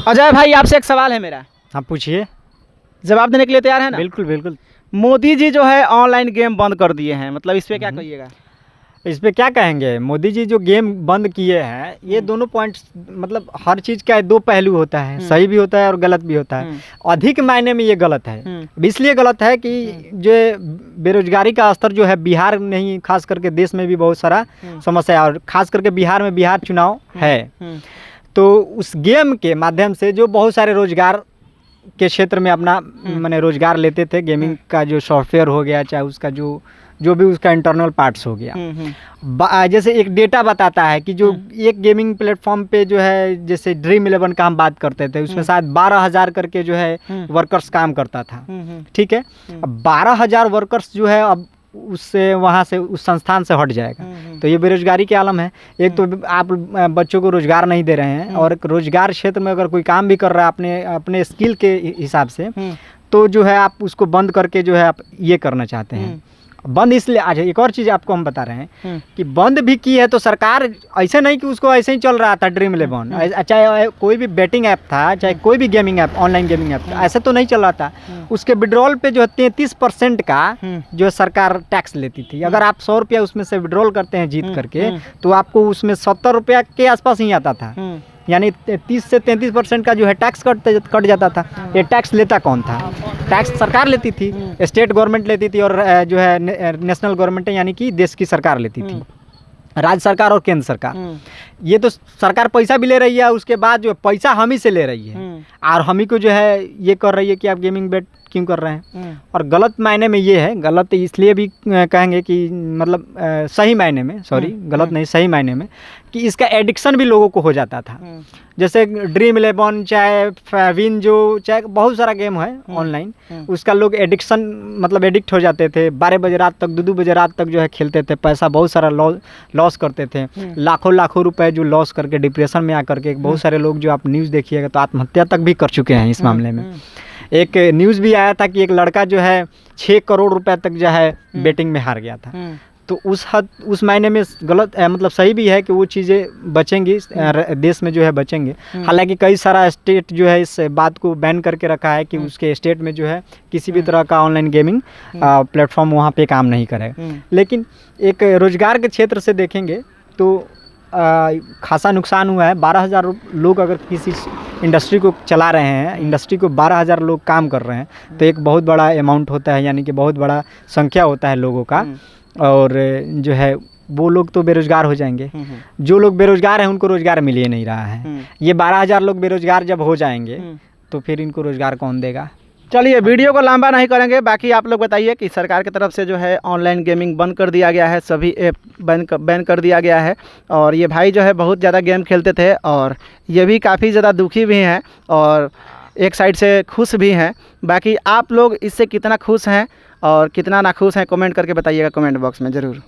अजय भाई, आपसे एक सवाल है मेरा। हाँ पूछिए। जवाब देने के लिए तैयार है ना? बिल्कुल बिल्कुल। मोदी जी जो है ऑनलाइन गेम बंद कर दिए हैं, मतलब इस पे क्या कहिएगा? इस पे क्या कहेंगे, मोदी जी जो गेम बंद किए हैं ये दोनों पॉइंट्स, मतलब हर चीज़ का दो पहलू होता है, सही भी होता है और गलत भी होता है। अधिक मायने में ये गलत है। इसलिए गलत है कि जो बेरोजगारी का स्तर जो है बिहार नहीं, खास करके देश में भी बहुत सारा समस्या है, और खास करके बिहार में बिहार चुनाव है, तो उस गेम के माध्यम से जो बहुत सारे रोजगार के क्षेत्र में अपना मैंने रोजगार लेते थे, गेमिंग का जो सॉफ्टवेयर हो गया, चाहे उसका जो भी उसका इंटरनल पार्ट्स हो गया। जैसे एक डेटा बताता है कि जो एक गेमिंग प्लेटफॉर्म पे जो है, जैसे ड्रीम 11 का हम बात करते थे, उसमें शायद 12,000 करके जो है वर्कर्स काम करता था। ठीक है, अब 12,000 वर्कर्स जो है अब उससे वहाँ से उस संस्थान से हट जाएगा, तो ये बेरोजगारी के आलम है। एक तो आप बच्चों को रोजगार नहीं दे रहे हैं, और रोजगार क्षेत्र में अगर कोई काम भी कर रहा है अपने स्किल के हिसाब से, तो जो है आप उसको बंद करके जो है आप ये करना चाहते हैं। बंद इसलिए, अच्छा एक और चीज़ आपको हम बता रहे हैं कि बंद भी की है तो सरकार, ऐसे नहीं कि उसको ऐसे ही चल रहा था ड्रीम 11, चाहे कोई भी बेटिंग ऐप था, चाहे कोई भी gaming app, online gaming app था, ऐसे तो नहीं चल रहा था। उसके विड्रॉल पे जो है 33% का जो सरकार टैक्स लेती थी। अगर आप 100 रुपया उसमें से विड्रॉल करते हैं जीत करके, तो आपको उसमें 70 रुपया के आसपास ही आता था, यानी 30 से 33% का जो है टैक्स कट जाता था। ये टैक्स लेता कौन था? टैक्स सरकार लेती थी, स्टेट गवर्नमेंट लेती थी, और जो है नेशनल गवर्नमेंट यानी कि देश की सरकार लेती थी, राज्य सरकार और केंद्र सरकार। ये तो सरकार पैसा भी ले रही है, उसके बाद जो पैसा हम ही से ले रही है, और हम ही को जो है ये कर रही है कि आप गेमिंग बेट क्यों कर रहे हैं। और गलत मायने में ये है, गलत इसलिए भी कहेंगे कि मतलब सही मायने में, सॉरी गलत नहीं, सही मायने में, कि इसका एडिक्शन भी लोगों को हो जाता था। जैसे ड्रीम 11, चाहे विन, जो चाहे बहुत सारा गेम है ऑनलाइन, उसका लोग एडिक्शन मतलब एडिक्ट हो जाते थे। 12 बजे रात तक, 2-2 बजे रात तक जो है खेलते थे, पैसा बहुत सारा लॉस करते थे, लाखों रुपए जो लॉस करके डिप्रेशन में आकर के बहुत सारे लोग, जो आप न्यूज़ देखिएगा तो आत्महत्या तक भी कर चुके हैं इस मामले में। एक न्यूज़ भी आया था कि एक लड़का जो है 6 करोड़ रुपए तक जो है बेटिंग में हार गया था। तो उस मायने में गलत मतलब सही भी है कि वो चीज़ें बचेंगी, देश में जो है बचेंगे। हालांकि कई सारा स्टेट जो है इस बात को बैन करके रखा है कि उसके स्टेट में जो है किसी भी तरह का ऑनलाइन गेमिंग प्लेटफॉर्म वहाँ पे काम नहीं करेगा। लेकिन एक रोजगार के क्षेत्र से देखेंगे तो खासा नुकसान हुआ है। 12,000 लोग अगर किसी इंडस्ट्री को चला रहे हैं, इंडस्ट्री को 12,000 लोग काम कर रहे हैं, तो एक बहुत बड़ा अमाउंट होता है, यानी कि बहुत बड़ा संख्या होता है लोगों का। और जो है वो लोग तो बेरोजगार हो जाएंगे। जो लोग बेरोजगार हैं उनको रोजगार मिल ही नहीं रहा है। ये 12,000 लोग बेरोजगार जब हो जाएंगे तो फिर इनको रोजगार कौन देगा? चलिए, वीडियो को लंबा नहीं करेंगे। बाकी आप लोग बताइए कि सरकार की तरफ से जो है ऑनलाइन गेमिंग बंद कर दिया गया है, सभी ऐप बैन कर दिया गया है। और ये भाई जो है बहुत ज़्यादा गेम खेलते थे, और ये भी काफ़ी ज़्यादा दुखी भी हैं और एक साइड से खुश भी हैं। बाकी आप लोग इससे कितना खुश हैं और कितना नाखुश हैं, कमेंट करके बताइएगा कमेंट बॉक्स में ज़रूर।